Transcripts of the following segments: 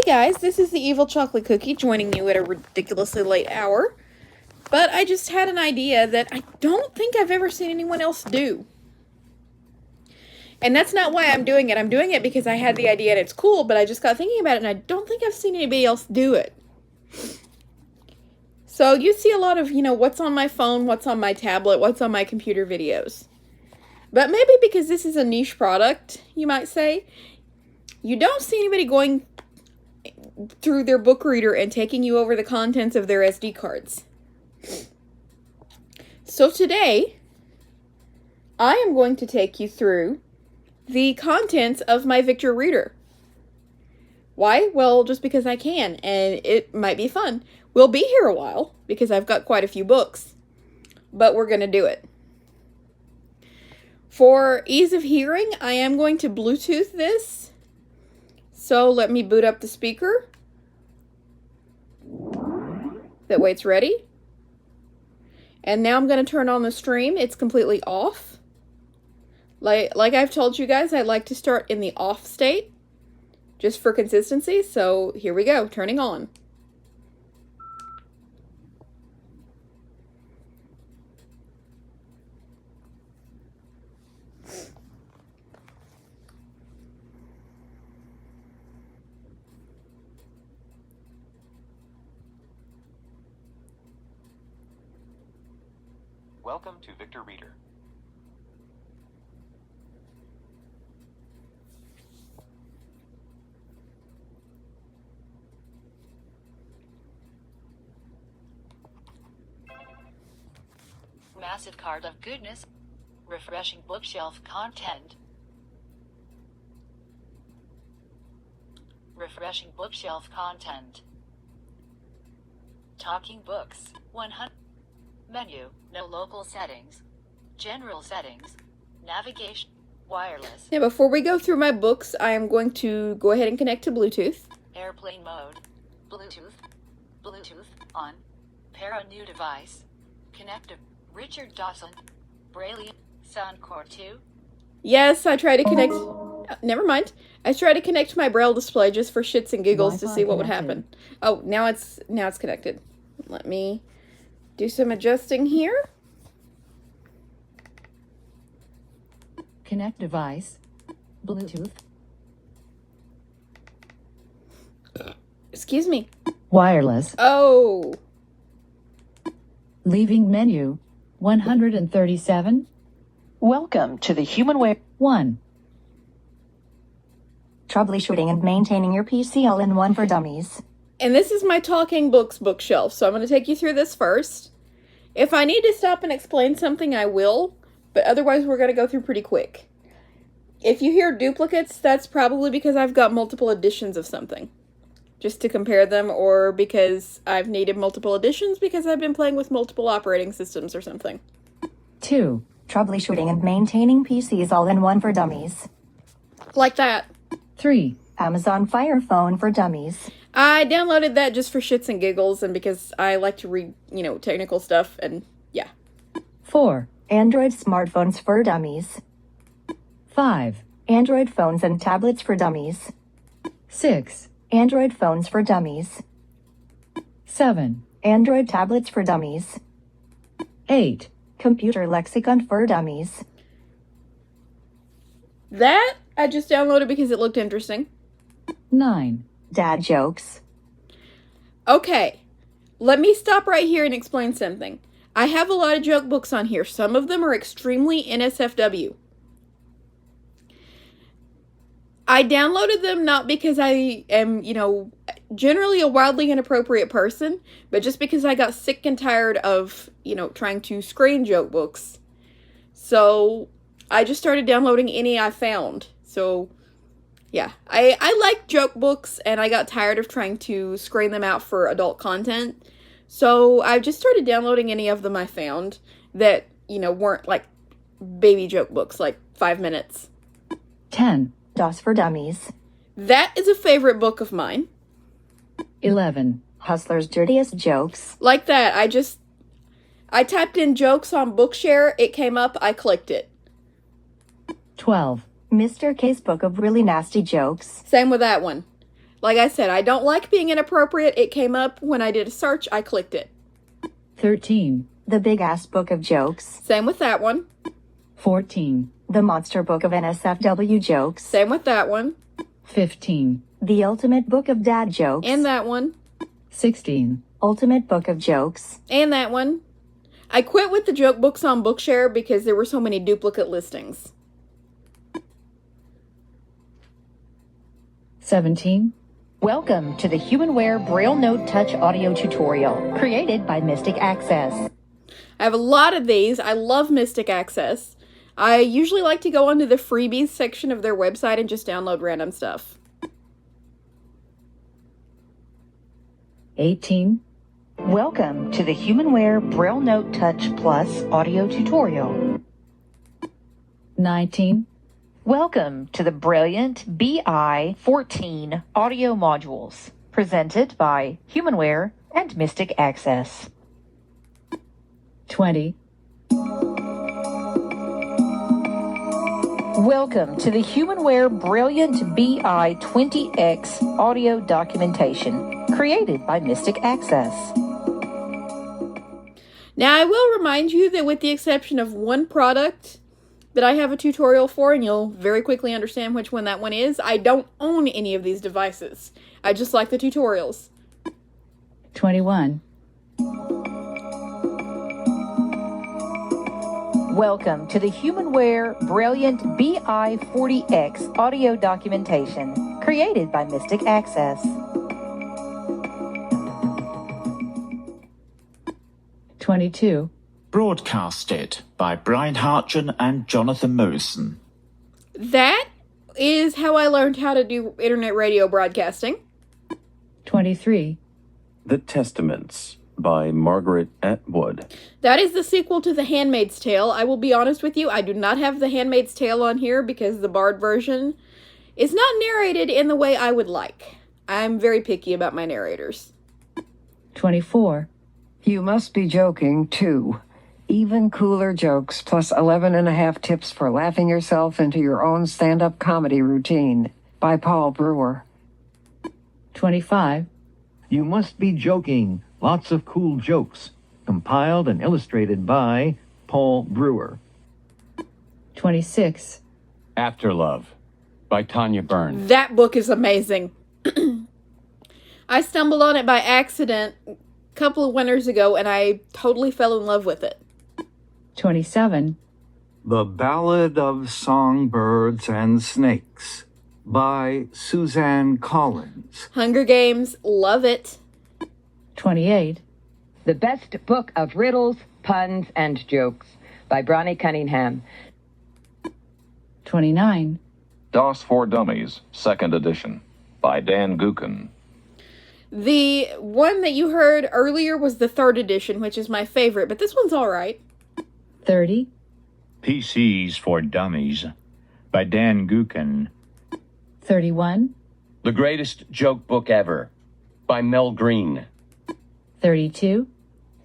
Hey guys, this is the Evil Chocolate Cookie joining you at a ridiculously late hour. But I just had an idea that I don't think I've ever seen anyone else do. And that's not why I'm doing it. I'm doing it because I had the idea and it's cool, but I just got thinking about it and I don't think I've seen anybody else do it. So you see a lot of, what's on my phone, what's on my tablet, what's on my computer videos. But maybe because this is a niche product, you might say, you don't see anybody going through their book reader and taking you over the contents of their SD cards. So today, I am going to take you through the contents of my Victor Reader. Why? Well, just because I can, and it might be fun. We'll be here a while, because I've got quite a few books, but we're going to do it. For ease of hearing, I am going to Bluetooth this. So let me boot up the speaker. That way it's ready. And now I'm going to turn on the stream. It's completely off. Like I've told you guys, I like to start in the off state, just for consistency. So here we go, turning on. Welcome to Victor Reader. Massive card of goodness. Refreshing bookshelf content. Refreshing bookshelf content. Talking books. 100. Menu. No local settings. General settings. Navigation. Wireless. Now before we go through my books, I am going to go ahead and connect to Bluetooth. Airplane mode. Bluetooth. Bluetooth on. Pair a new device. Connect to Richard Dawson. Braille. Soundcore 2. Yes, I tried to connect. Never mind. I tried to connect my Braille display just for shits and giggles to see what would happen. Oh, now it's connected. Let me do some adjusting here. Connect device. Bluetooth. Excuse me. Wireless. Oh. Leaving menu. 137. Welcome to the HumanWare 1. Troubleshooting and maintaining your PC all-in-one for dummies. And this is my talking books bookshelf, so I'm going to take you through this first. If I need to stop and explain something, I will, but otherwise we're going to go through pretty quick. If you hear duplicates, that's probably because I've got multiple editions of something, just to compare them, or because I've needed multiple editions because I've been playing with multiple operating systems or something. 2. Troubleshooting and maintaining PCs all-in-one for dummies. Like that. 3. Amazon Fire Phone for dummies. I downloaded that just for shits and giggles and because I like to read, technical stuff, and yeah. 4. Android smartphones for dummies. 5. Android phones and tablets for dummies. 6. Android phones for dummies. 7. Android tablets for dummies. 8. Computer lexicon for dummies. That I just downloaded because it looked interesting. 9. Dad jokes. Okay, let me stop right here and explain something. I have a lot of joke books on here. Some of them are extremely NSFW. I downloaded them not because I am, generally a wildly inappropriate person, but just because I got sick and tired of, trying to screen joke books. So I just started downloading any I found. So yeah, I like joke books, and I got tired of trying to screen them out for adult content. So I just started downloading any of them I found that, weren't like baby joke books, like 5 minutes. 10. DOS for dummies. That is a favorite book of mine. 11. Hustler's dirtiest jokes. Like that, I typed in jokes on Bookshare, it came up, I clicked it. 12. Mr. K's book of really nasty jokes. Same with that one. Like I said, I don't like being inappropriate. It came up when I did a search. I clicked it. 13, The Big Ass Book of Jokes. Same with that one. 14, The Monster Book of NSFW Jokes. Same with that one. 15, The Ultimate Book of Dad Jokes. And that one. 16, Ultimate Book of Jokes. And that one. I quit with the joke books on Bookshare because there were so many duplicate listings. 17, Welcome to the HumanWare Braille Note Touch audio tutorial, created by Mystic Access. I have a lot of these. I love Mystic Access. I usually like to go onto the freebies section of their website and just download random stuff. 18, Welcome to the HumanWare Braille Note Touch Plus audio tutorial. 19, Welcome to the brilliant BI 14 audio modules, presented by HumanWare and Mystic Access. 20, Welcome to the HumanWare Brilliant BI 20X audio documentation, created by Mystic Access. Now, I will remind you that with the exception of one product that I have a tutorial for, and you'll very quickly understand which one that one is, I don't own any of these devices. I just like the tutorials. 21, Welcome to the HumanWare Brilliant BI 40X audio documentation, created by Mystic Access. 22, Broadcasted by Brian Hartgen and Jonathan Morrison. That is how I learned how to do internet radio broadcasting. 23, The Testaments by Margaret Atwood. That is the sequel to The Handmaid's Tale. I will be honest with you, I do not have The Handmaid's Tale on here because the Bard version is not narrated in the way I would like. I'm very picky about my narrators. 24, You must be joking, too. Even cooler jokes plus 11 and a half tips for laughing yourself into your own stand-up comedy routine by Paul Brewer. 25, You must be joking. Lots of cool jokes. Compiled and illustrated by Paul Brewer. 26, After Love by Tanya Byrne. That book is amazing. I stumbled on it by accident a couple of winters ago and I totally fell in love with it. 27, The Ballad of Songbirds and Snakes by Suzanne Collins. Hunger Games, love it. 28, The Best Book of Riddles, Puns, and Jokes by Bronnie Cunningham. 29, DOS for Dummies, 2nd edition, by Dan Gukin. The one that you heard earlier was the 3rd edition, which is my favorite, but this one's alright. 30, PCs for Dummies by Dan Gukin. 31, The Greatest Joke Book Ever by Mel Green. 32,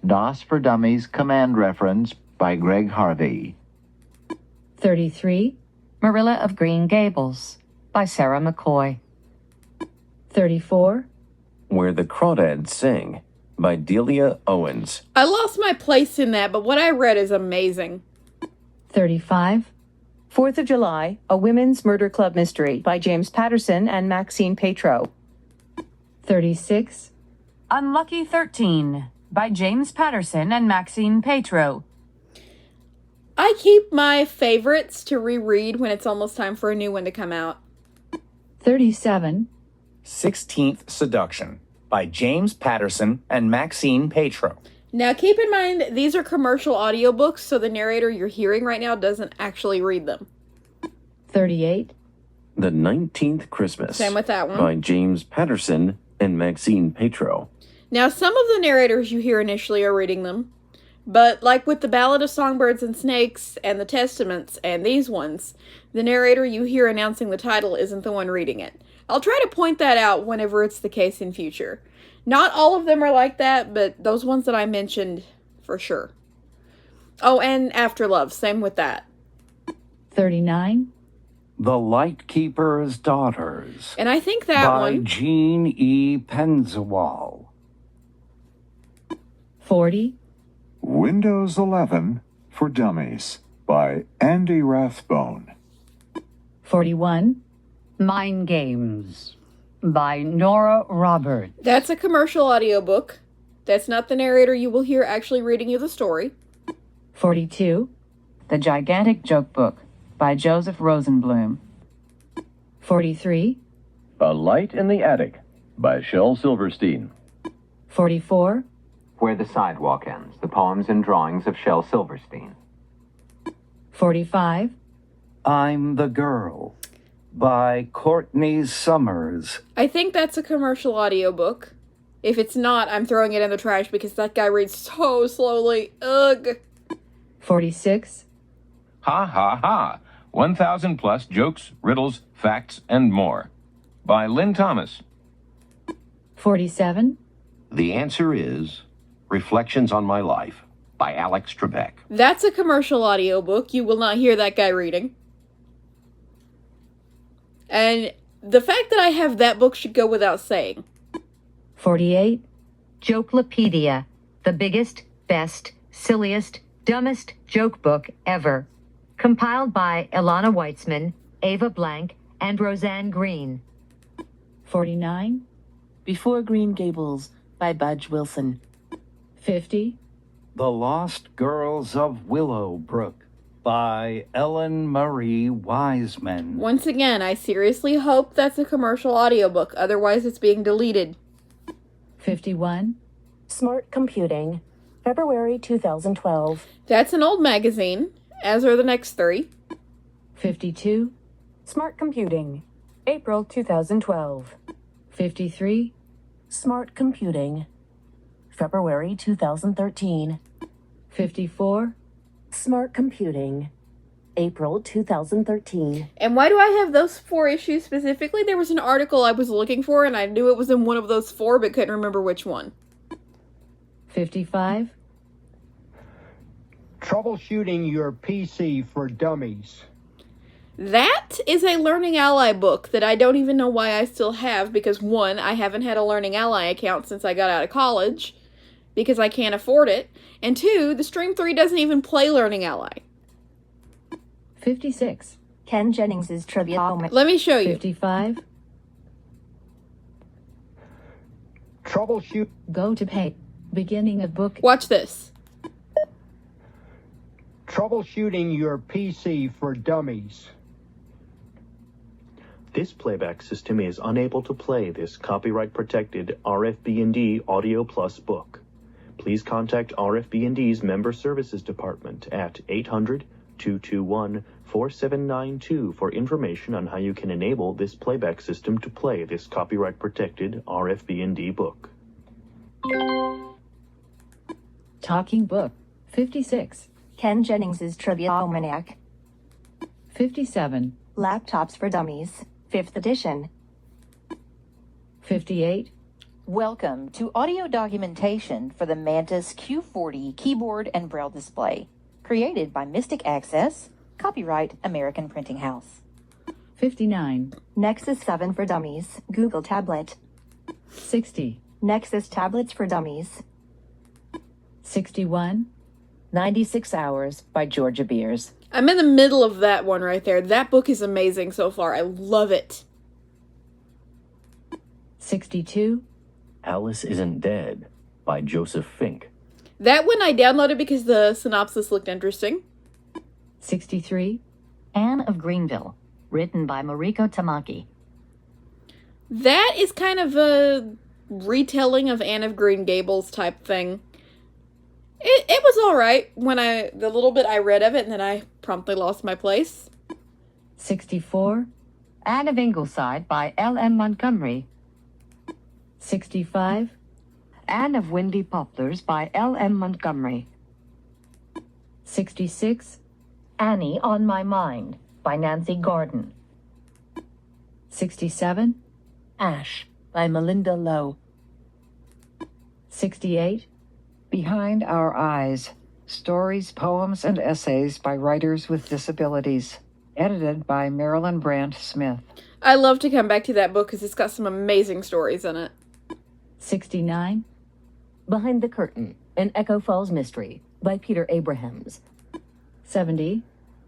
DOS for Dummies Command Reference by Greg Harvey. 33, Marilla of Green Gables by Sarah McCoy. 34, Where the Crawdads Sing by Delia Owens. I lost my place in that, but what I read is amazing. 35, 4th of July, A Women's Murder Club Mystery by James Patterson and Maxine Petro. 36, Unlucky 13 by James Patterson and Maxine Petro. I keep my favorites to reread when it's almost time for a new one to come out. 37, 16th Seduction by James Patterson and Maxine Petro. Now keep in mind, these are commercial audiobooks, so the narrator you're hearing right now doesn't actually read them. 38, The 19th Christmas. Same with that one. By James Patterson and Maxine Petro. Now some of the narrators you hear initially are reading them, but like with the Ballad of Songbirds and Snakes and the Testaments and these ones, the narrator you hear announcing the title isn't the one reading it. I'll try to point that out whenever it's the case in future. Not all of them are like that, but those ones that I mentioned, for sure. Oh, and After Love, same with that. 39, The Lightkeeper's Daughters And I think that by one. Jean E. Penzawal. 40, Windows 11 for Dummies by Andy Rathbone. 41, Mind Games by Nora Roberts. That's a commercial audiobook. That's not the narrator you will hear actually reading you the story. 42, The Gigantic Joke Book by Joseph Rosenblum. 43, A Light in the Attic by Shel Silverstein. 44, Where the Sidewalk Ends, the poems and drawings of Shel Silverstein. 45, I'm the Girl by Courtney Summers. I think that's a commercial audiobook. If it's not, I'm throwing it in the trash because that guy reads so slowly. Ugh. 46, Ha ha ha. 1,000 plus jokes, riddles, facts, and more. By Lynn Thomas. 47, The answer is Reflections on My Life by Alex Trebek. That's a commercial audiobook. You will not hear that guy reading. And the fact that I have that book should go without saying. 48, Jokelopedia, the biggest, best, silliest, dumbest joke book ever. Compiled by Ilana Weitzman, Ava Blank, and Roseanne Green. 49, Before Green Gables by Budge Wilson. 50, The Lost Girls of Willowbrook by Ellen Marie Wiseman. Once again, I seriously hope that's a commercial audiobook. Otherwise, it's being deleted. 51, Smart Computing, February 2012. That's an old magazine, as are the next three. 52, Smart Computing, April 2012. 53, Smart Computing, February 2013. 54, Smart Computing, April 2013. And why do I have those 4 issues specifically? There was an article I was looking for, and I knew it was in one of those 4, but couldn't remember which one. 55, Troubleshooting Your PC for Dummies. That is a Learning Ally book that I don't even know why I still have, because 1, I haven't had a Learning Ally account since I got out of college, because I can't afford it, and 2, the Stream 3 doesn't even play Learning Ally. 56, Ken Jennings' Trivia. Let me show you. 55, Troubleshoot. Go to page. Beginning of book. Watch this. Troubleshooting Your PC for Dummies. This playback system is unable to play this copyright-protected RFB&D Audio Plus book. Please contact RFB&D's Member Services Department at 800-221-4792 for information on how you can enable this playback system to play this copyright-protected RFB&D book. Talking book. 56, Ken Jennings' Trivia Almanac. 57, Laptops for Dummies, 5th edition. 58, Welcome to audio documentation for the Mantis Q40 keyboard and braille display. Created by Mystic Access, copyright American Printing House. 59, Nexus 7 for Dummies, Google Tablet. 60, Nexus Tablets for Dummies. 61, 96 Hours by Georgia Beers. I'm in the middle of that one right there. That book is amazing so far. I love it. 62, Alice Isn't Dead by Joseph Fink. That one I downloaded because the synopsis looked interesting. 63, Anne of Greenville, written by Mariko Tamaki. That is kind of a retelling of Anne of Green Gables type thing. It was alright when the little bit I read of it, and then I promptly lost my place. 64, Anne of Ingleside by L.M. Montgomery. 65, Anne of Windy Poplars by L.M. Montgomery. 66, Annie on My Mind by Nancy Gordon. 67, Ash by Melinda Lowe. 68, Behind Our Eyes, Stories, Poems, and Essays by Writers with Disabilities. edited by Marilyn Brandt Smith. I love to come back to that book because it's got some amazing stories in it. 69. Behind the Curtain, an Echo Falls mystery by Peter Abrahams. 70.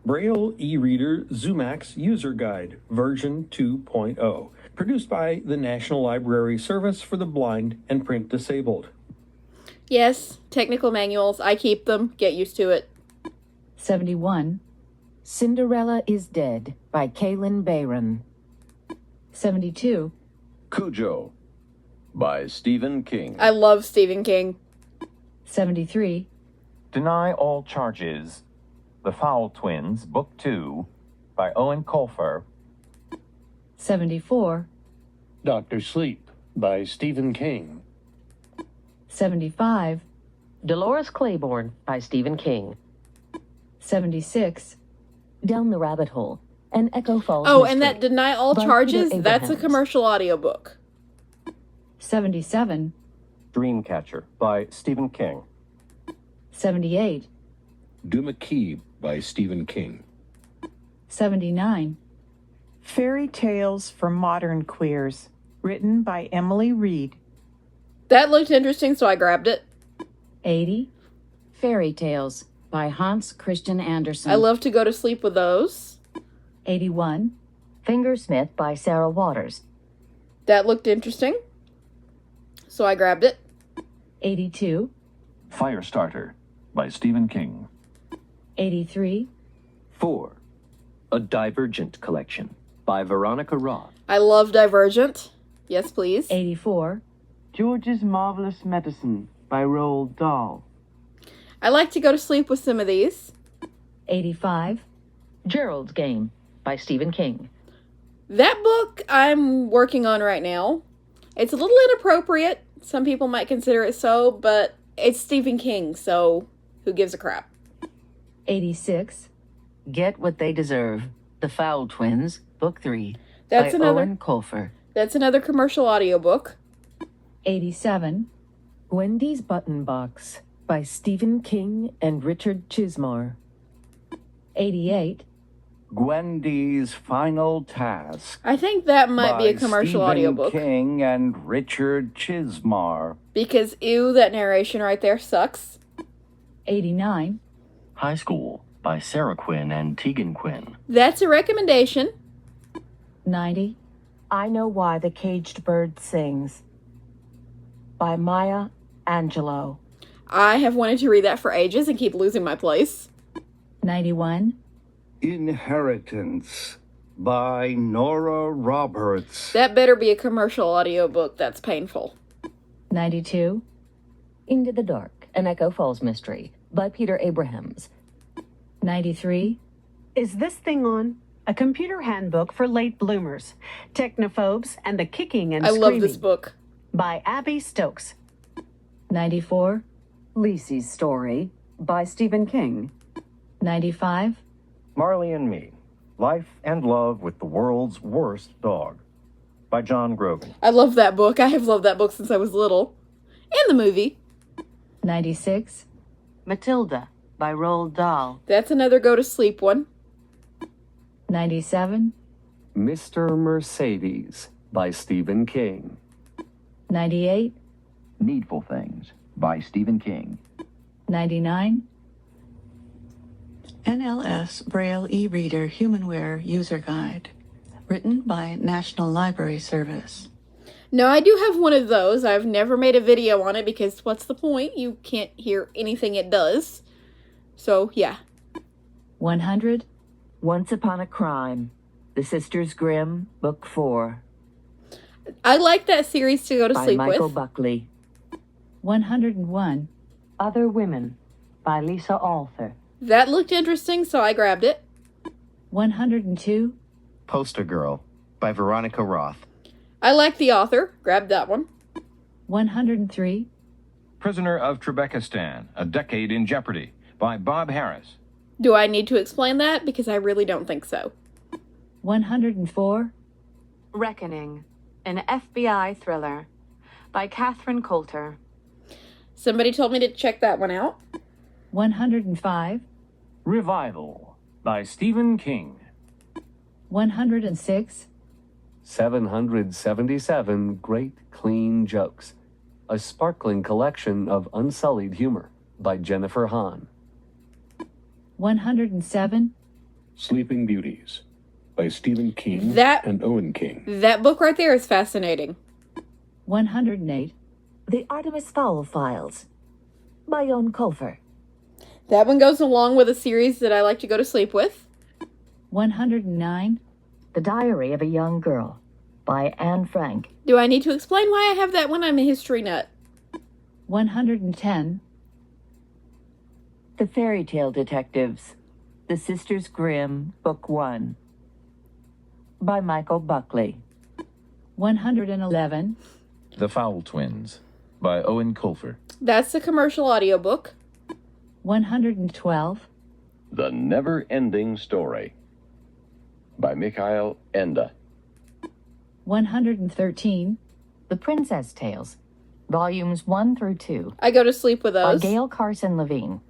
Braille e-reader Zumax User Guide, version 2.0, produced by the National Library Service for the Blind and Print Disabled. Yes, technical manuals. I keep them. Get used to it. 71. Cinderella is Dead by Kaylin Bayron. 72. Cujo by Stephen King. I love Stephen King. 73. Deny All Charges, The Fowl Twins, Book 2, by Owen Colfer. 74. Dr. Sleep by Stephen King. 75. Dolores Claiborne by Stephen King. 76. Down the Rabbit Hole, an Echo Falls Oh, mystery and that Deny All by Charges, Peter that's a Abrahams. commercial audiobook. 77. Dreamcatcher by Stephen King. 78. Duma Key by Stephen King. 79. Fairy Tales for Modern Queers, written by Emily Reed. That looked interesting, so I grabbed it. 80. Fairy Tales by Hans Christian Andersen. I love to go to sleep with those. 81. Fingersmith by Sarah Waters. That looked interesting, so I grabbed it. 82. Firestarter by Stephen King. 83. 4. A Divergent Collection by Veronica Roth. I love Divergent. Yes, please. 84. George's Marvelous Medicine by Roald Dahl. I like to go to sleep with some of these. 85. Gerald's Game by Stephen King. That book I'm working on right now. It's a little inappropriate. Some people might consider it so, but it's Stephen King, so who gives a crap? 86. Get What They Deserve, The Fowl Twins, Book 3 That's by another Owen Colfer. That's another commercial audiobook. 87. Wendy's Button Box by Stephen King and Richard Chismar. 88. Gwendy's Final Task. I think that might be a by commercial Stephen audiobook. King and Richard Chismar. Because, ew, that narration right there sucks. 89. High School by Sarah Quinn and Tegan Quinn. That's a recommendation. 90. I Know Why the Caged Bird Sings by Maya Angelou. I have wanted to read that for ages and keep losing my place. 91. Inheritance by Nora Roberts. That better be a commercial audiobook. That's painful. 92. Into the Dark, an Echo Falls mystery by Peter Abrahams. 93. Is This Thing On? A computer handbook for late bloomers, technophobes, and the kicking and I screaming. love this book. By Abby Stokes. 94. Lisey's Story by Stephen King. 95. Marley and Me, Life and Love with the World's Worst Dog by John Grogan. I love that book. I have loved that book since I was little. And the movie. 96. Matilda by Roald Dahl. That's another go to sleep one. 97. Mr. Mercedes by Stephen King. 98. Needful Things by Stephen King. 99. NLS Braille e-reader Humanware User Guide, written by National Library Service. No, I do have one of those. I've never made a video on it because what's the point? You can't hear anything it does. So, yeah. 100. Once Upon a Crime, The Sisters Grimm, Book 4 I like that series to go to by sleep Michael with. Buckley. 101. Other Women by Lisa Arthur. That looked interesting, so I grabbed it. 102. Poster Girl by Veronica Roth. I like the author. Grabbed that one. 103. Prisoner of Trebekistan, A Decade in Jeopardy by Bob Harris. Do I need to explain that? Because I really don't think so. 104. Reckoning, an FBI thriller by Catherine Coulter. Somebody told me to check that one out. 105. Revival by Stephen King. 106. 777 great clean jokes. A sparkling collection of unsullied humor by Jennifer Hahn. 107. Sleeping Beauties by Stephen King That- and Owen King. That book right there is fascinating. 108. The Artemis Fowl Files by Owen Colfer. That one goes along with a series that I like to go to sleep with. 109. The Diary of a Young Girl by Anne Frank. Do I need to explain why I have that one? I'm a history nut. 110. The Fairy Tale Detectives, The Sisters Grimm, Book 1 by Michael Buckley. 111. The Fowl Twins by Owen Colfer. That's the commercial audiobook. 112. The Never Ending Story by Mikhail Enda. 113. The Princess Tales, Volumes 1 through 2 I go to sleep with by those. Gail Carson Levine.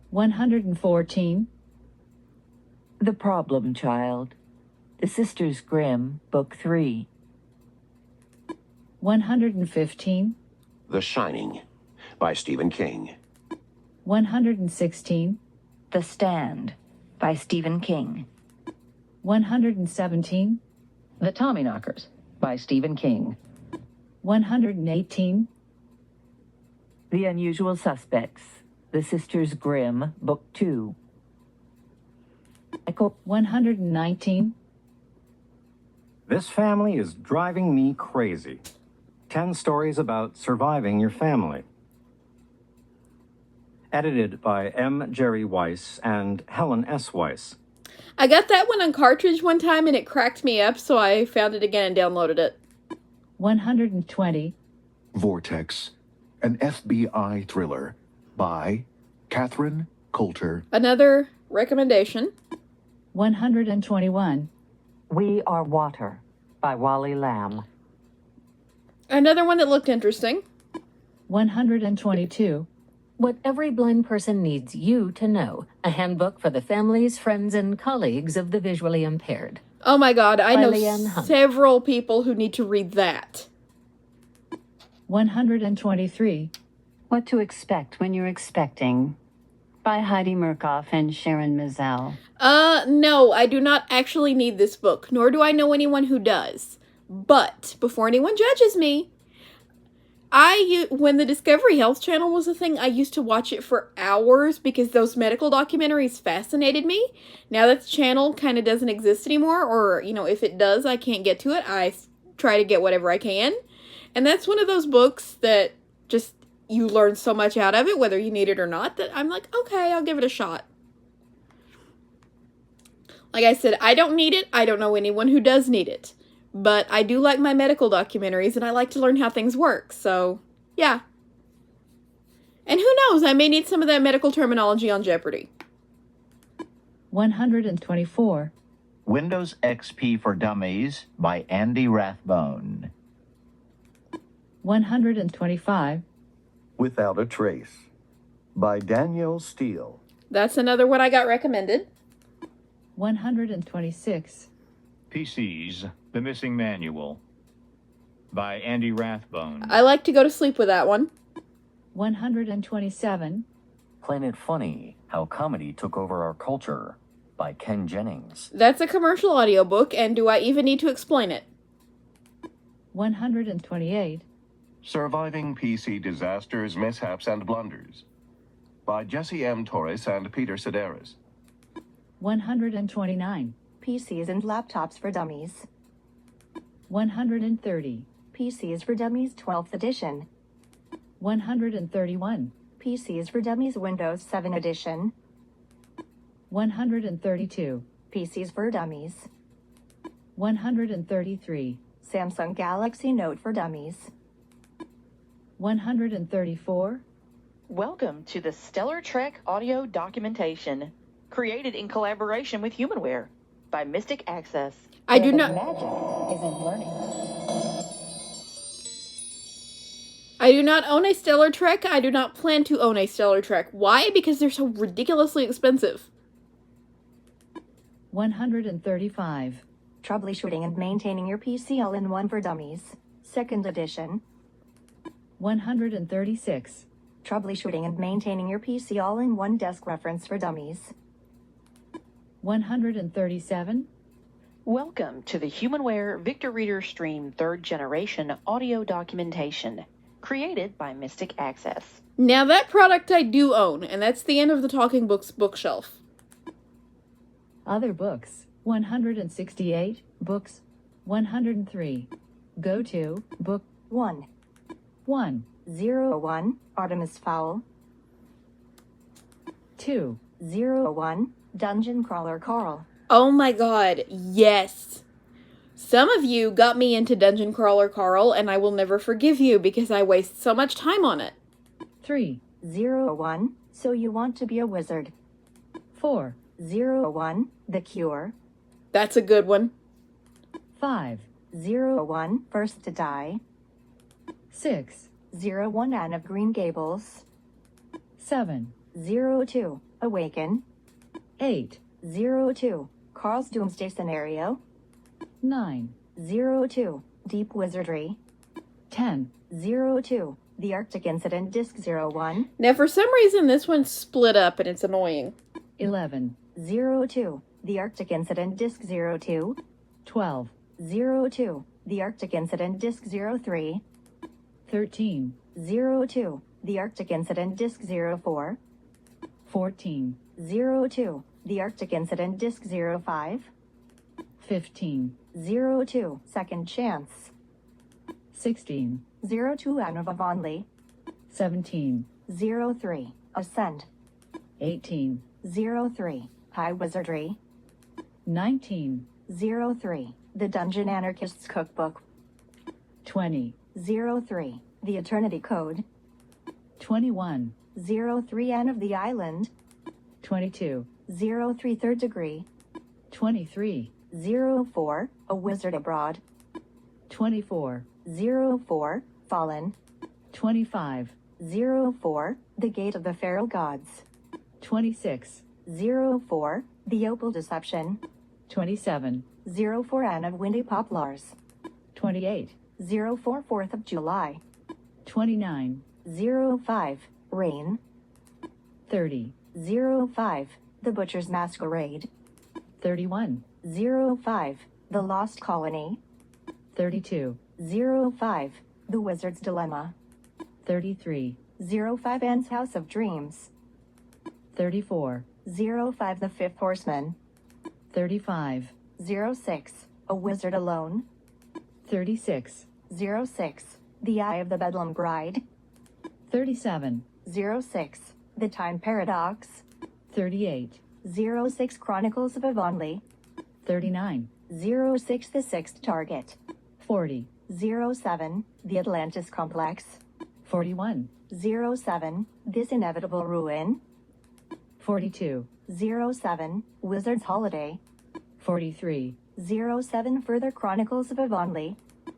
114. The Problem Child, The Sisters Grimm, Book 3 115. The Shining by Stephen King. 116. The Stand by Stephen King. 117. The Tommyknockers by Stephen King. 118. The Unusual Suspects, The Sisters Grimm, Book 2. 119. This family is driving me crazy. 10 stories about surviving your family. Edited by M. Jerry Weiss and Helen S. Weiss. I got that one on cartridge one time and it cracked me up, so I found it again and downloaded it. 120. Vortex, an FBI thriller by Catherine Coulter. Another recommendation. 121. We Are Water by Wally Lamb. Another one that looked interesting. 122. What Every Blind Person Needs You to Know, a handbook for the families, friends, and colleagues of the visually impaired. Oh my god, I By know Leanne Hunt. several people who need to read that. 123. What to Expect When You're Expecting by Heidi Murkoff and Sharon Mazel. No, I do not actually need this book, nor do I know anyone who does. But, before anyone judges me, when the Discovery Health Channel was a thing, I used to watch it for hours because those medical documentaries fascinated me. Now that the channel kind of doesn't exist anymore, or, if it does, I can't get to it, I try to get whatever I can. And that's one of those books that just, you learn so much out of it, whether you need it or not, that I'm like, okay, I'll give it a shot. Like I said, I don't need it. I don't know anyone who does need it. But I do like my medical documentaries, and I like to learn how things work, so, yeah. And who knows, I may need some of that medical terminology on Jeopardy! 124. Windows XP for Dummies by Andy Rathbone. 125. Without a Trace by Danielle Steele. That's another one I got recommended. 126. PCs, The Missing Manual by Andy Rathbone. I like to go to sleep with that one. 127. Planet Funny, How Comedy Took Over Our Culture by Ken Jennings. That's a commercial audiobook, and do I even need to explain it? 128. Surviving PC Disasters, Mishaps, and Blunders by Jesse M. Torres and Peter Sedaris. 129. PCs and Laptops for Dummies. 130. PCs for Dummies 12th edition. 131. PCs for Dummies Windows 7 edition. 132. PCs for Dummies. 133. Samsung Galaxy Note for Dummies. 134. Welcome to the Stellar Trek audio documentation, created in collaboration with Humanware by Mystic Access. I do not. Magic is in learning. I do not own a Stellar Trek. I do not plan to own a Stellar Trek. Why? Because they're so ridiculously expensive. 135. Troubleshooting and maintaining your PC all-in-one for dummies. 2nd edition. 136. Troubleshooting and maintaining your PC all-in-one desk reference for dummies. 137. Welcome to the HumanWare Victor Reader Stream 3rd Generation audio documentation, created by Mystic Access. Now that product I do own, and that's the end of the Talking Books bookshelf. Other books. 168. Books. 103. Go to book 1. 1. 01. Artemis Fowl. 2. 01. Dungeon Crawler Carl. Oh my god, yes. Some of you got me into Dungeon Crawler Carl, and I will never forgive you because I waste so much time on it. 3. 01. So you want to be a wizard. 4. 01. The Cure. That's a good one. 5. 01. First to Die. 6. 01. Anne of Green Gables. 7. 02. Awaken. 8. 02. Carl's Doomsday Scenario. 9. 02. Deep Wizardry. 10. 02. The Arctic Incident Disc 01. Now for some reason this one's split up and it's annoying. 11. 02. The Arctic Incident Disc 02. 12. 02. The Arctic Incident Disc 03. 13. 02. The Arctic Incident Disc 04. 14. 02. The Arctic Incident Disc 05. 15. 02. Second Chance. 16. 02. Anne of Avonlea. 17. 03. Ascend. 18. 03. High Wizardry. 19. 03. The Dungeon Anarchist's Cookbook. 20. 03. The Eternity Code. 21. 03. Anne of the Island. 22. 03. Third Degree. 23. 04. A Wizard Abroad. 24. 04. Fallen. 25. 04. The Gate of the Feral Gods. 26. 04. The Opal Deception. 27. 04. Anne of Windy Poplars. 28. 04. 4th of July. 29. 05. Rain. 30. 05. The Butcher's Masquerade. 31. 05. The Lost Colony. 32. 05. The Wizard's Dilemma. 33. 05. Anne's House of Dreams. 34. 05. The Fifth Horseman. 35. 06. A Wizard Alone. 36. 06. The Eye of the Bedlam Bride. 37. 06. The Time Paradox. 38. 06. Chronicles of Avonlea. 39. 06. The Sixth Target. 40. 07. The Atlantis Complex. 41. 07. This Inevitable Ruin. 42. 07. Wizard's Holiday. 43. 07. Further Chronicles of Avonlea.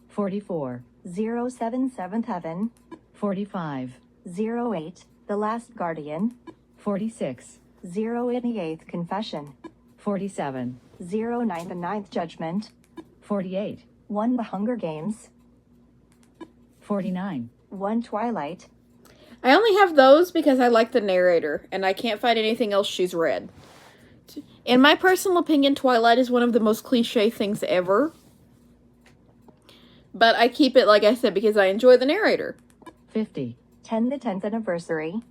44. 07. Seventh Heaven. 45. 08. The Last Guardian. 46. 08. The Eighth Confession. 47. 09. The Ninth Judgment. 48. 1. The Hunger Games. 49. 1. Twilight. I only have those because I like the narrator, and I can't find anything else she's read. In my personal opinion, Twilight is one of the most cliche things ever. But I keep it, like I said, because I enjoy the narrator. 50. 10. The 10th Anniversary.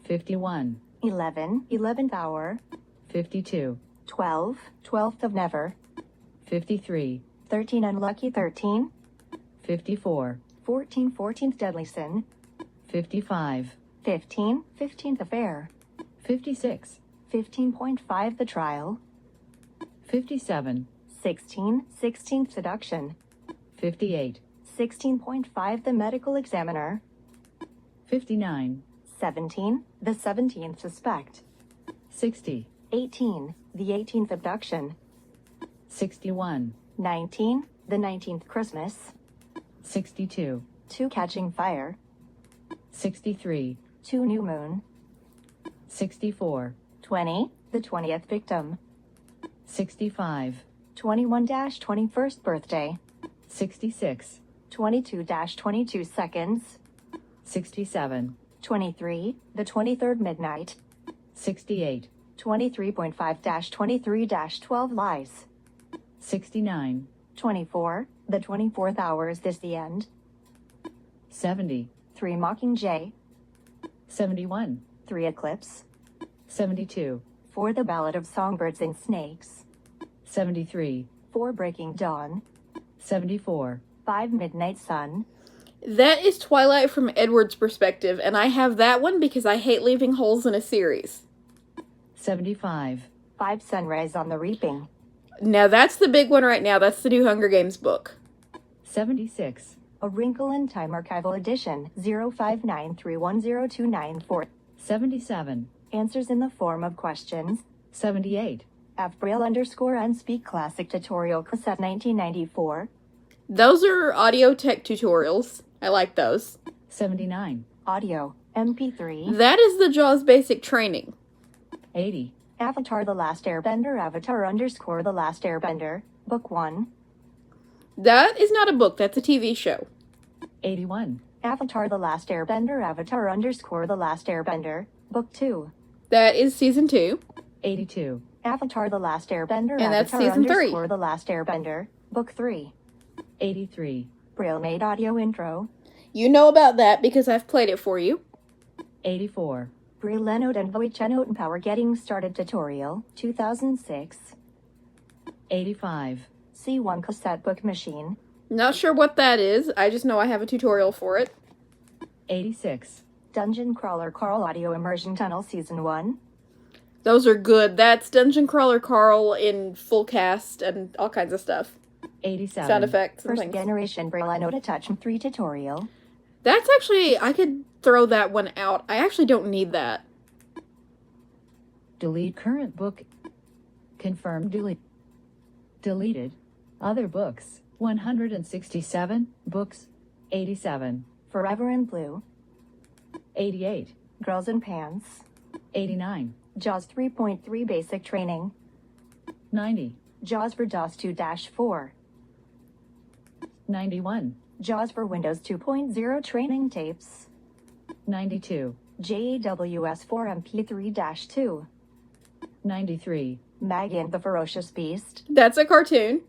51. 11. 11th Hour. 52. 12. 12th of Never. 53. 13. Unlucky 13. 54. 14. 14th Deadly Sin. 55. 15. 15th Affair. 56. 15.5 The Trial. 57. 16. 16th Seduction. 58. 16.5 The Medical Examiner. 59. 17. The 17th Suspect. 60. 18. The 18th Abduction. 61. 19. The 19th Christmas. 62. 2. Catching Fire. 63. 2. New Moon. 64. 20. The 20th Victim. 65, 21-21st birthday, 66, 22-22 seconds, 67, 23, the 23rd midnight, 68, 23.5-23-12 lies, 69, 24, the 24th hour is this the end, 70, 3 Mockingjay, 71, 3 Eclipse, 72, 4 The Ballad of Songbirds and Snakes, 73, 4 Breaking Dawn, 74, 5 Midnight Sun, That is Twilight from Edward's perspective, and I have that one because I hate leaving holes in a series. 75, 5 Sunrise on the Reaping, Now that's the big one right now. That's the new Hunger Games book. 76, A Wrinkle in Time Archival Edition 059310294. 77, Answers in the form of questions. 78, FBraille_unspeak classic tutorial cassette 1994. Those are audio tech tutorials. I like those. 79, Audio MP3. That is the JAWS basic training. 80, Avatar The Last Airbender Avatar_The Last Airbender Book 1. That is not a book. That's a TV show. 81, Avatar The Last Airbender Avatar_The Last Airbender Book 2. That is season 2. 82, Avatar The Last Airbender And that's season 3. The Last Airbender Book 3. 83, Braille made audio intro. You know about that because I've played it for you. 84, Braille Lenode and Voichenote and Power Getting Started tutorial 2006. 85, C1 cassette book machine. Not sure what that is. I just know I have a tutorial for it. 86, Dungeon Crawler Carl Audio Immersion Tunnel Season 1. Those are good. That's Dungeon Crawler Carl in full cast and all kinds of stuff. 87, Sound effects and First things. Generation Braille Lenode Attachment 3 tutorial. That's actually, I could throw that one out. I actually don't need that. delete current book, confirm delete, deleted, other books, 167, books, 87, Forever in Blue. 88, Girls in Pants. 89, JAWS 3.3 Basic Training. 90, JAWS for DOS 2-4. 91, JAWS for Windows 2.0 Training Tapes. 92, JAWS 4 MP3-2. 93, Maggie and the Ferocious Beast. That's a cartoon.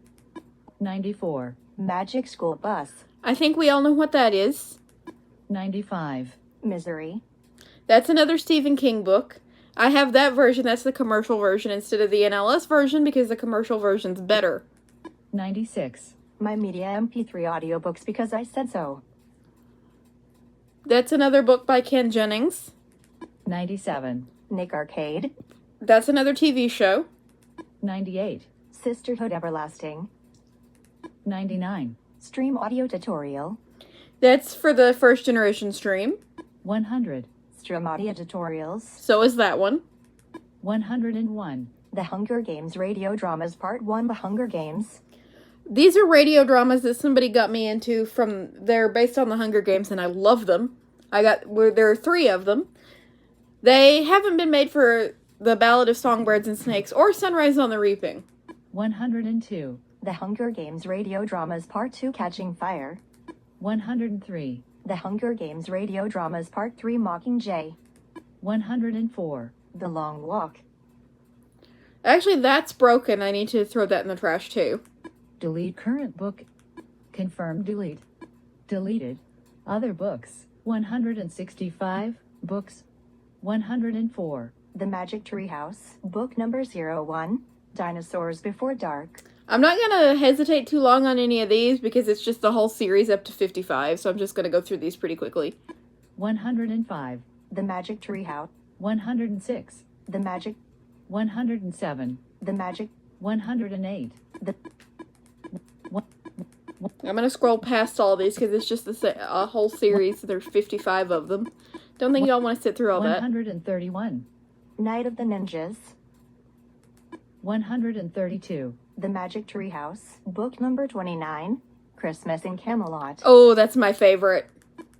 94, Magic School Bus. I think we all know what that is. 95, Misery. That's another Stephen King book. I have that version. That's the commercial version instead of the NLS version because the commercial version's better. 96, My Media MP3 audiobooks because I said so. That's another book by Ken Jennings. 97, Nick Arcade. That's another TV show. 98, Sisterhood Everlasting. 99, Stream audio tutorial. That's for the first generation stream. 100, Stream audio tutorials. So is that one. 101, The Hunger Games radio dramas Part 1. The Hunger Games. These are radio dramas that somebody got me into they're based on the Hunger Games and I love them. There are 3 of them. They haven't been made for The Ballad of Songbirds and Snakes or Sunrise on the Reaping. 102, The Hunger Games radio dramas Part 2. Catching Fire. 103, The Hunger Games radio dramas Part 3. Mockingjay. 104, The Long Walk. Actually, that's broken. I need to throw that in the trash too. delete current book, confirm delete, deleted, other books, 165, books, 104, The Magic Tree House. Book number 01. Dinosaurs Before Dark. I'm not going to hesitate too long on any of these because it's just the whole series up to 55, so I'm just going to go through these pretty quickly. 105, The Magic Tree House. 106, The Magic. 107, The Magic. 108, The. I'm going to scroll past all these because it's just a whole series. There's 55 of them. Don't think y'all want to sit through all that. 131, Night of the Ninjas. 132, The Magic Tree House. Book number 29. Christmas in Camelot. Oh, that's my favorite.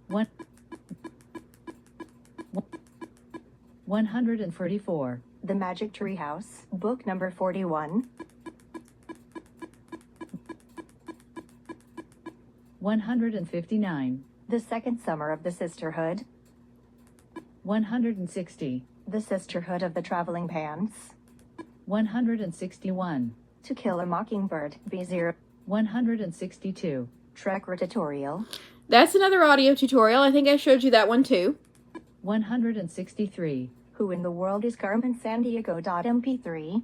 144, The Magic Tree House. Book number 41. 159. The Second Summer of the Sisterhood. 160. The Sisterhood of the Traveling Pants. 161. To Kill a Mockingbird, B0. 162. Trek Tutorial. That's another audio tutorial. I think I showed you that one too. 163. Who in the World is Carmen Sandiego? MP3.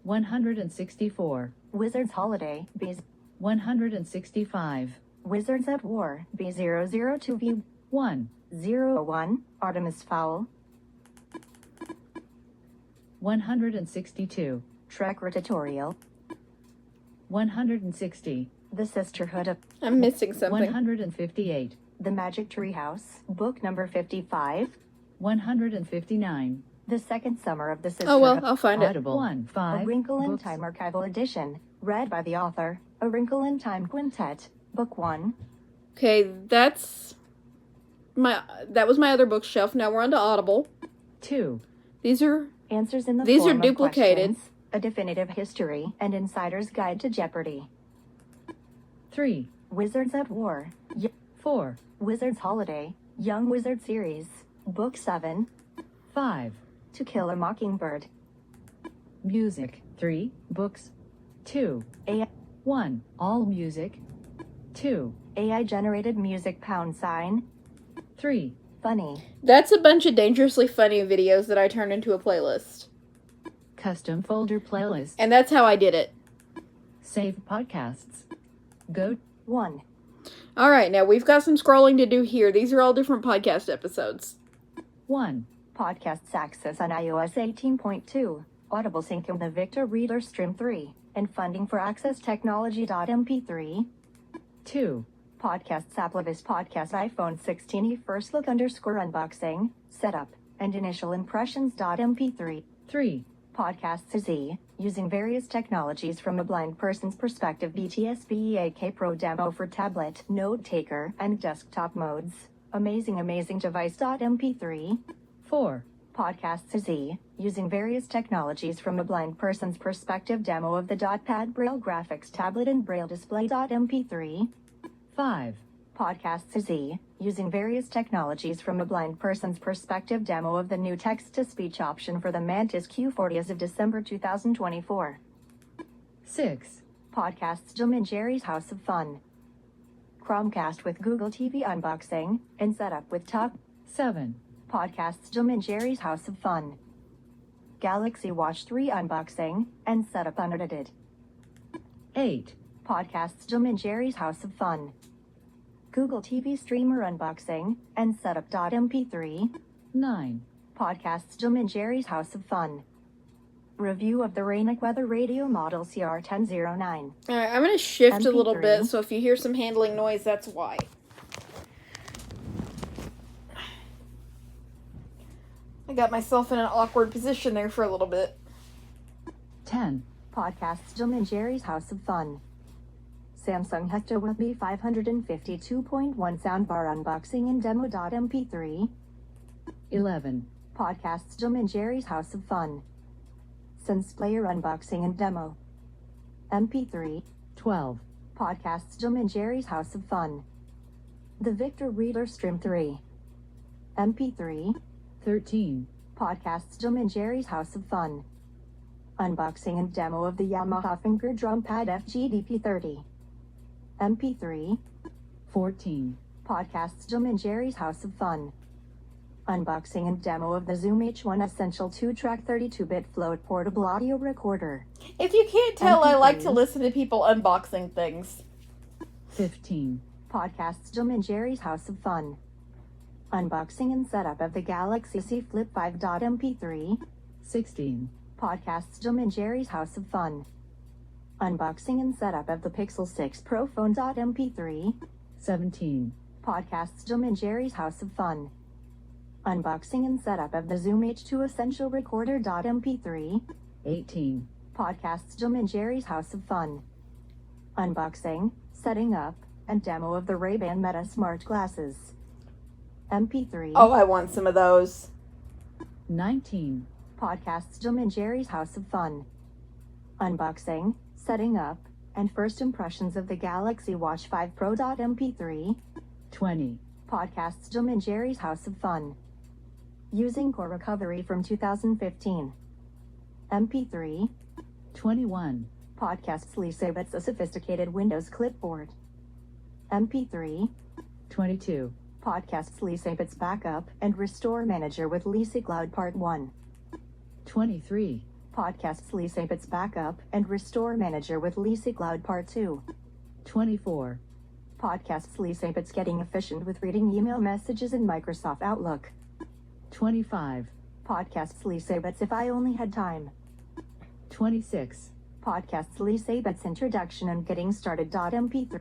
164. Wizard's Holiday, B. 165. Wizards at War, B002V. 1. 01, Artemis Fowl. 162. Trek Tutorial. 160. The Sisterhood of... I'm missing something. 158. The Magic Treehouse, book number 55. 159. The Second Summer of the Sisterhood. Oh, well, I'll find it. Audible. 1. 5. A Wrinkle in Books. Time Archival Edition, read by the author. A Wrinkle in Time Quintet, Book 1. Okay, that was my other bookshelf. Now we're on to Audible. 2. These are Answers in the These Form are of duplicated. Questions, A Definitive History, and Insider's Guide to Jeopardy. 3. Wizards at War. 4. Wizard's Holiday, Young Wizard Series, Book 7. 5. To Kill a Mockingbird. Music. 3. Books. 2. 1. All music. 2. AI-generated music #. 3. Funny. That's a bunch of dangerously funny videos that I turned into a playlist. Custom folder playlist. And that's how I did it. Save podcasts. Go. 1. All right, now we've got some scrolling to do here. These are all different podcast episodes. 1. Podcasts access on iOS 18.2. Audible Sync in the Victor Reader Stream 3. And funding for Access Technology.mp3. 2. Podcasts Applevis Podcast iPhone 16e First Look _unboxing, Setup, and Initial Impressions.mp3. 3. Podcasts Z, using various technologies from a blind person's perspective. BTS BEAK Pro demo for tablet, note taker, and desktop modes. Amazing device.mp3. 4. Podcasts Z, using various technologies from a blind person's perspective. Demo of the .pad Braille graphics tablet and Braille display.mp3. 5. Podcasts Z, using various technologies from a blind person's perspective. Demo of the new text-to-speech option for the Mantis Q40 as of December 2024. 6. Podcasts Jim and Jerry's House of Fun. Chromecast with Google TV unboxing and setup with Talk. 7. Podcasts Jim and Jerry's House of Fun. Galaxy Watch 3 unboxing and setup unedited. 8. Podcasts Jim and Jerry's House of Fun. Google TV Streamer unboxing and setup.mp3. 9. Podcasts Jim and Jerry's House of Fun. Review of the Rainic Weather Radio Model CR1009. All right, I'm going to shift a little MP3. bit, so if you hear some handling noise, that's why. I got myself in an awkward position there for a little bit. 10. Podcasts Jim and Jerry's House of Fun. Samsung Hector with B 552.1 soundbar unboxing and demo.mp3. 11. Podcasts Jim and Jerry's House of Fun. Sense Player unboxing and demo. MP3. 12. Podcasts Jim and Jerry's House of Fun. The Victor Reader Stream 3. MP3. 13. Podcasts Jim and Jerry's House of Fun. Unboxing and demo of the Yamaha Finger Drum Pad FGDP30. MP3. 14. Podcasts Jim and Jerry's House of Fun. Unboxing and demo of the Zoom H1 Essential 2-track 32-bit float portable audio recorder. If you can't tell, I like to MP3. listen to people unboxing things. 15. Podcasts Jim and Jerry's House of Fun. Unboxing and setup of the Galaxy Z Flip 5.mp3. 16. Podcasts Jim and Jerry's House of Fun. Unboxing and setup of the Pixel 6 Pro phone.mp3. 17. Podcasts Jim and Jerry's House of Fun. Unboxing and setup of the Zoom H2 Essential Recorder.mp3. 18. Podcasts Jim and Jerry's House of Fun. Unboxing, setting up, and demo of the Ray-Ban Meta Smart Glasses. MP3. Oh, I want some of those. 19. Podcasts Jim and Jerry's House of Fun. Unboxing, setting up, and first impressions of the Galaxy Watch 5 Pro.mp3. 20. Podcasts Tom and Jerry's House of Fun. Using Core Recovery from 2015. MP3. 21. Podcasts Lisa Bits a Sophisticated Windows Clipboard. MP3. 22. Podcasts Lisa Bits Backup and Restore Manager with Lisa Cloud Part 1. 23. Podcasts Lisa Bits Backup and Restore Manager with Lisa Cloud Part 2. 24. Podcasts Lisa Bits Getting Efficient with Reading Email Messages in Microsoft Outlook. 25. Podcasts Lisa Bits If I Only Had Time. 26. Podcasts Lisa Bits Introduction and Getting Started. MP3.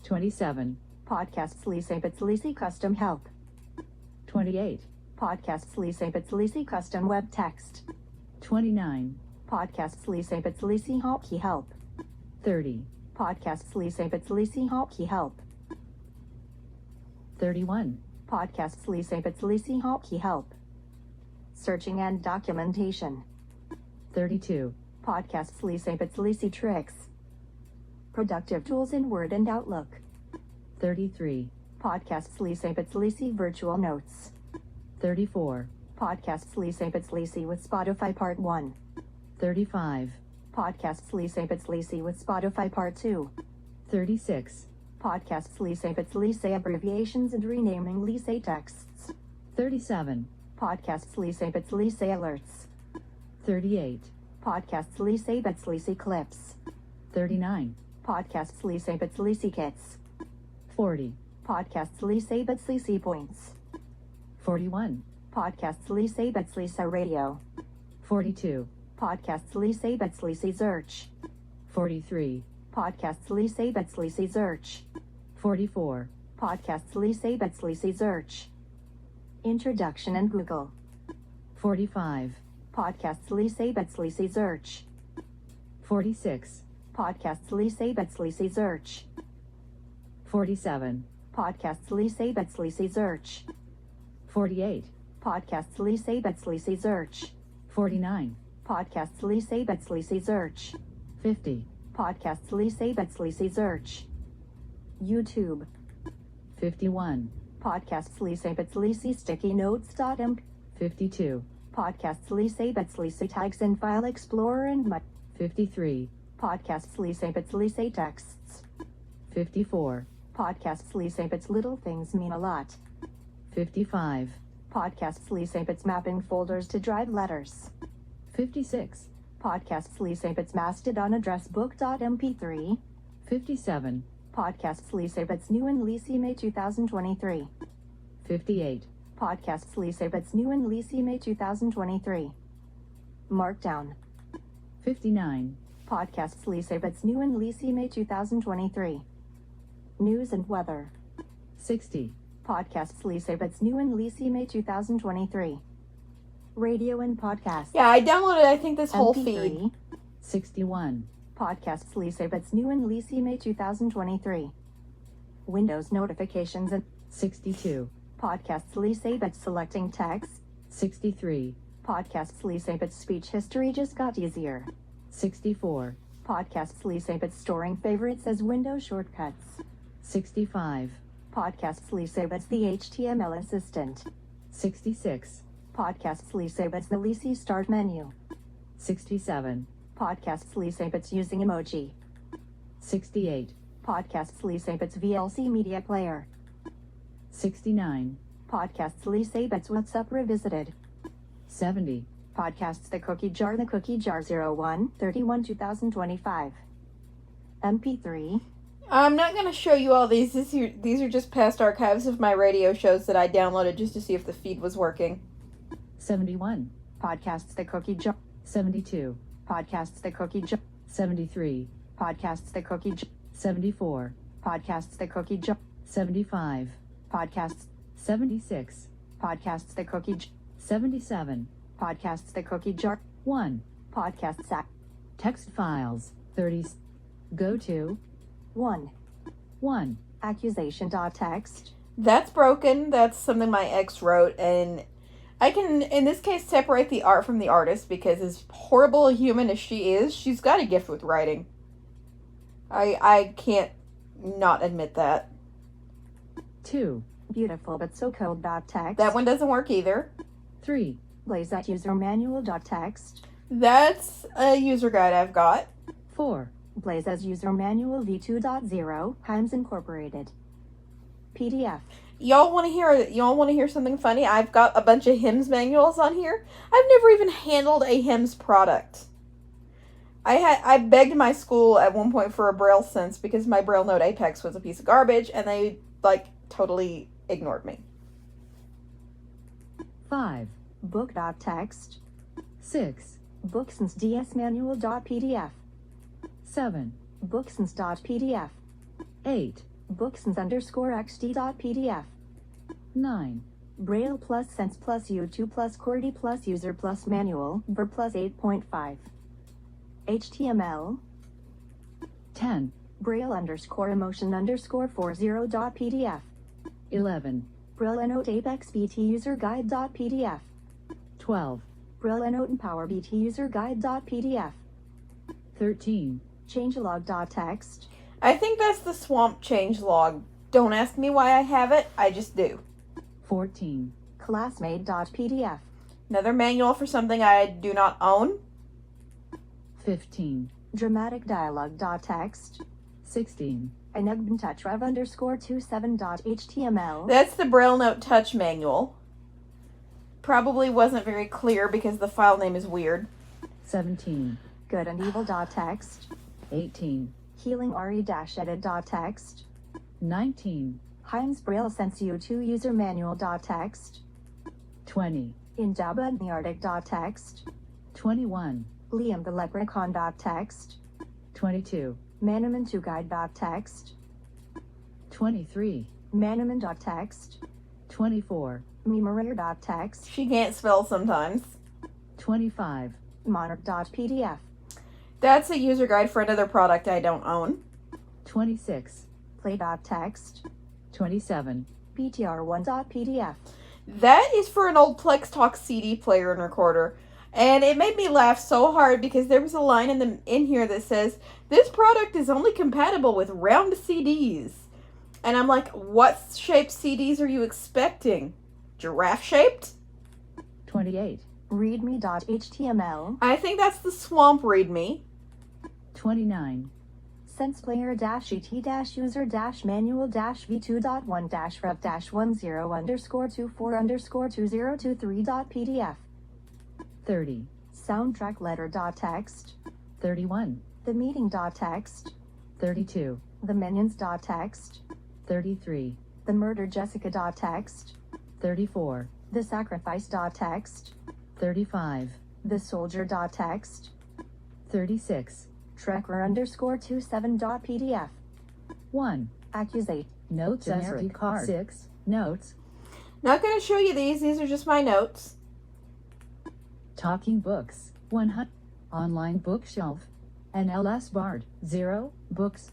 27. Podcasts Lisa Bits Lisa Custom Help. 28. Podcasts Lisa Bits Lisa Custom Web Text. 29. Podcasts Lisa Bits Lisa Hotkey Help. 30. Podcasts Lisa Bits Lisa Hotkey Help. 31. Podcasts Lisa Bits Lisa Hotkey Help. Searching and Documentation. 32. Podcasts Lisa Bits Lisa Tricks. Productive Tools in Word and Outlook. 33. Podcasts Lisa Bits Lisa Virtual Notes. 34. Podcasts Lisa Bits Lisa with Spotify Part 1. 35. Podcasts Lisa Bits Lisa with Spotify Part 2. 36. Podcasts Lisa Bits Lisa Abbreviations and Renaming Lisa Texts. 37. Podcasts Lisa Bits Lisa Alerts. 38. Podcasts Lisa Bits Lisa Clips. 39. Podcasts Lisa Bits Lisa Kits. 40. Podcasts Lisa Bits Lisa Points. 41. Podcasts Lisa Bits Lisa Radio. 42. Podcasts Lisa Bits Lisa Search. 43. Podcasts Lisa Bits Lisa Search. 44. Podcasts Lisa Bits Lisa Search. Introduction and Google. 45. Podcasts Lisa Bits Lisa Search. 46. Podcasts Lisa Bits Lisa Search. 47. Podcasts Lisa Bits Lisa Search. 48. Podcasts Lisa Bits Lisa Search. 49. Podcasts Lisa Bits Lisa Search. 50. Podcasts Lisa Bits Lisa Search. YouTube. 51. Podcasts Lisa Bits Lisa Sticky Notes.mp. 52. Podcasts Lisa Bits Lisa Tags in File Explorer and my. 53. Podcasts Lisa Bits Lisa Texts. 54. Podcasts Lisa Bits Little Things Mean a Lot. 55. Podcasts Lisa Bits Mapping Folders to Drive Letters. 56. Podcasts Lisa Bits Mastodon Address Book.mp3. 57. Podcasts Lisa Bits New and Lisa May 2023. 58. Podcasts Lisa Bits New and Lisa May 2023. Markdown. 59. Podcasts Lisa Bits New and Lisa May 2023. News and Weather. 60. Podcasts Lisa Bits New and Lisa May 2023. Radio and Podcasts. Yeah, I downloaded, I think, this whole MP3. feed. 61. Podcasts Lisa Bits New and Lisa May 2023. Windows Notifications and 62. Podcasts Lisa Bits Selecting Text. 63. Podcasts Lisa Bits Speech History Just Got Easier. 64. Podcasts Lisa Bits Storing Favorites as Window Shortcuts. 65. Podcasts Lisa Bits The HTML Assistant. 66. Podcasts Lisa Bits The Lisa Start Menu. 67. Podcasts Lisa Bits Using Emoji. 68. Podcasts Lisa Bits VLC Media Player. 69. Podcasts Lisa Bits What's Up Revisited. 70. Podcasts The Cookie Jar 01 31 2025. MP3. I'm not going to show you all these. These are just past archives of my radio shows that I downloaded just to see if the feed was working. 71. Podcasts The Cookie Jar. 72. Podcasts The Cookie Jar. 73. Podcasts The Cookie Jar. 74. Podcasts The Cookie Jar. 75. Podcasts. 76. Podcasts The Cookie Jar. 77. Podcasts The Cookie Jar. 1. Podcasts Act. Text files. 30. Go to 1. 1. Accusation.txt. That's broken. That's something my ex wrote, and I can, in this case, separate the art from the artist because as horrible a human as she is, she's got a gift with writing. I can't not admit that. 2, Beautiful but so cold. Text. That one doesn't work either. 3, Blaze at user manual. Text. That's a user guide I've got. 4, Blaze as user manual v2.0. Himes Incorporated. PDF. Y'all want to hear something funny? I've got a bunch of HIMS manuals on here. I've never even handled a HIMS product. I begged my school at one point for a Braille Sense because my Braille Note Apex was a piece of garbage, and they totally ignored me. 5, Book.text. 6, Booksense DS manual.pdf. 7, Booksense.pdf. 8, Booksense_xt.pdf. 9, Braille plus Sense plus U2 plus QWERTY plus User plus Manual Ver plus 8.5. HTML. 10, Braille_emotion_40.pdf. 11, Braille Note Apex BT User Guide.pdf. 12, Braille Note Empower BT User Guide.pdf. 13, Changelog.text. I think that's the Swamp changelog. Don't ask me why I have it, I just do. 14, Classmate.pdf. Another manual for something I do not own. 15, Dramatic Dialogue.text. 16, Enugbntouchrev_27.html. That's the Braille Note Touch manual. Probably wasn't very clear because the file name is weird. 17, Good and Evil.text. 18, Healing RE-edit.text. 19, Himes Braille Sense U2 User Manual.text. 20, Indaba and the Arctic.text. 21, Liam the Leprechaun.text. 22, Manaman 2 Guide.text. 23, Manaman.text. 24, Memorare.text. She can't spell sometimes. 25, Monarch.pdf. That's a user guide for another product I don't own. 26, Play.text. 27, PTR1.pdf. That is for an old Plex Talk CD player and recorder. And it made me laugh so hard because there was a line in here that says, this product is only compatible with round CDs. And I'm like, what shaped CDs are you expecting? Giraffe shaped? 28, Readme.html. I think that's the Swamp README. 29, SensePlayer-user-manual-v2.1-rev-1-024_2023.pdf. 30, SoundtrackLetter.text. 31, TheMeeting.text. 32, TheMinions.text. 33, TheMurderJessica.text. 34, TheSacrifice.text. 35, TheSoldier.text. 36, Trekker_27.pdf. 1, Accusate. Notes Generic card. 6, Notes, Not going to show you these are just my notes. Talking Books, 100, Online Bookshelf, NLS Bard, 0, Books,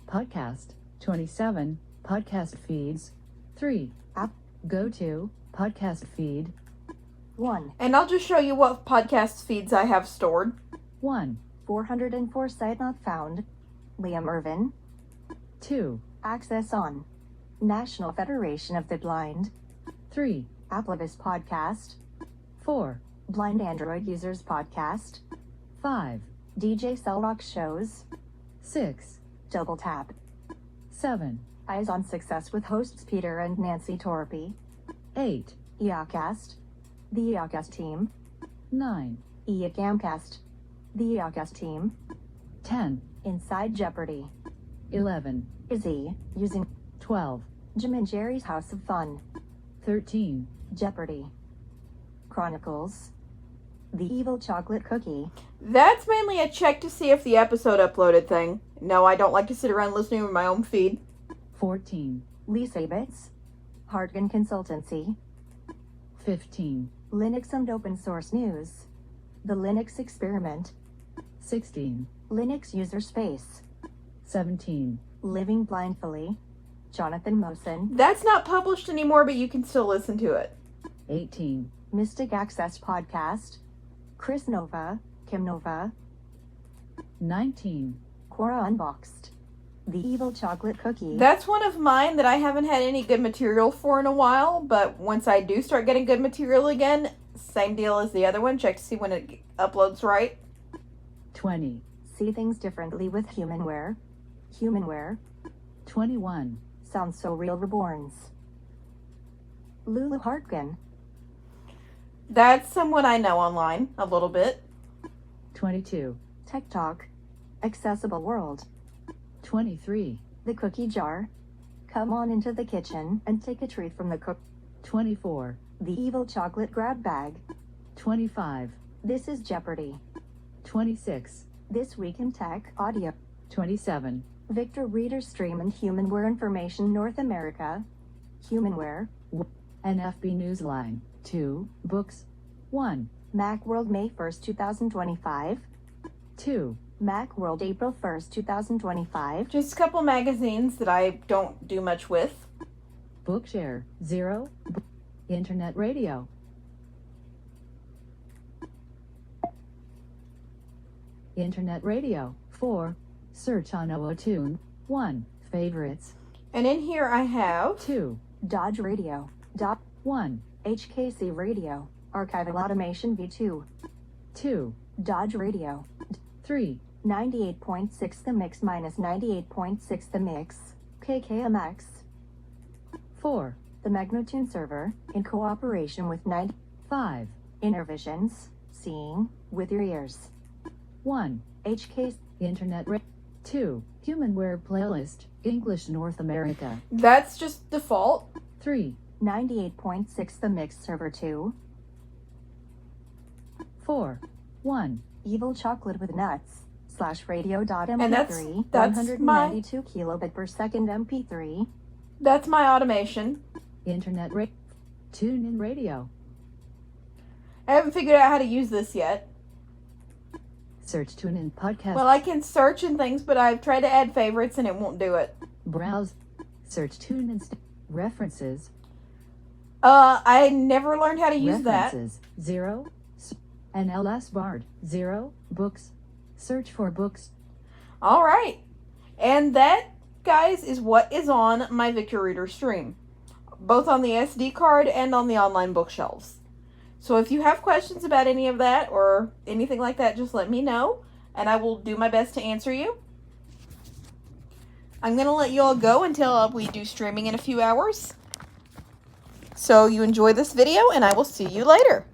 Podcast, 27, Podcast Feeds, 3, App, Go to, Podcast Feed, 1. And I'll just show you what podcast feeds I have stored. 1, 404 site not found. Liam Irvin. 2, Access on. National Federation of the Blind. 3, Applevis Podcast. 4, Blind Android Users Podcast. 5, DJ Cellrock Shows. 6, Double Tap. 7, Eyes on Success with hosts Peter and Nancy Torpy. 8, EOCast. The EOCast Team. 9, EOCamcast. The EOCast Team. 10, Inside Jeopardy. 11, Izzy, using 12, Jim and Jerry's House of Fun. 13, Jeopardy. Chronicles. The Evil Chocolate Cookie. That's mainly a check to see if the episode uploaded thing. No, I don't like to sit around listening to my own feed. 14, Lisa Bits. Hartgen Consultancy. 15, Linux and Open Source News. The Linux Experiment. 16, Linux User Space. 17, Living Blindfully. Jonathan Mosen. That's not published anymore, but you can still listen to it. 18, Mystic Access Podcast. Chris Nova. Kim Nova. 19, Cora Unboxed. The Evil Chocolate Cookie. That's one of mine that I haven't had any good material for in a while, but once I do start getting good material again, same deal as the other one. Check to see when it uploads right. 20. See things differently with Humanware. Humanware. 21. Sounds so real, Reborns. Lulu Hartgen. That's someone I know online a little bit. 22. Tech Talk. Accessible World. 23. The Cookie Jar. Come on into the kitchen and take a treat from the cook. 24. The Evil Chocolate Grab Bag. 25. This is Jeopardy. 26. This Week in Tech Audio. 27. Victor Reader Stream and Humanware Information North America. Humanware. NFB Newsline. 2. Books. 1. Macworld May 1st, 2025. 2. Macworld April 1st, 2025. Just a couple magazines that I don't do much with. Bookshare. 0. Internet radio. Internet radio. 4. Search on OOTune. 1. Favorites. And in here I have 2. Dodge Radio. 1. HKC Radio. Archival Automation V2. 2. Dodge Radio. 3. 98.6 The Mix minus 98.6 The Mix. KKMX. 4. The Magnotune server, in cooperation with 5. Innervisions. Seeing with your ears. 1. HK. Internet radio. 2. Humanware playlist. English North America. That's just default. 3. 98.6 The Mix server 2. 4. 1. Evil Chocolate with Nuts. /radio.mp3. And that's 192 kilobit per second MP3. That's my automation. Internet radio. TuneIn radio. I haven't figured out how to use this yet. Search TuneIn podcast. Well, I can search and things, but I've tried to add favorites and it won't do it. Browse. Search TuneIn. References. I never learned how to use References. 0. NLS Bard. 0. Books. Search for books. All right. And that, guys, is what is on my Victor Reader stream, both on the SD card and on the online bookshelves. So if you have questions about any of that or anything like that, just let me know, and I will do my best to answer you. I'm going to let you all go until we do streaming in a few hours. So you enjoy this video, and I will see you later.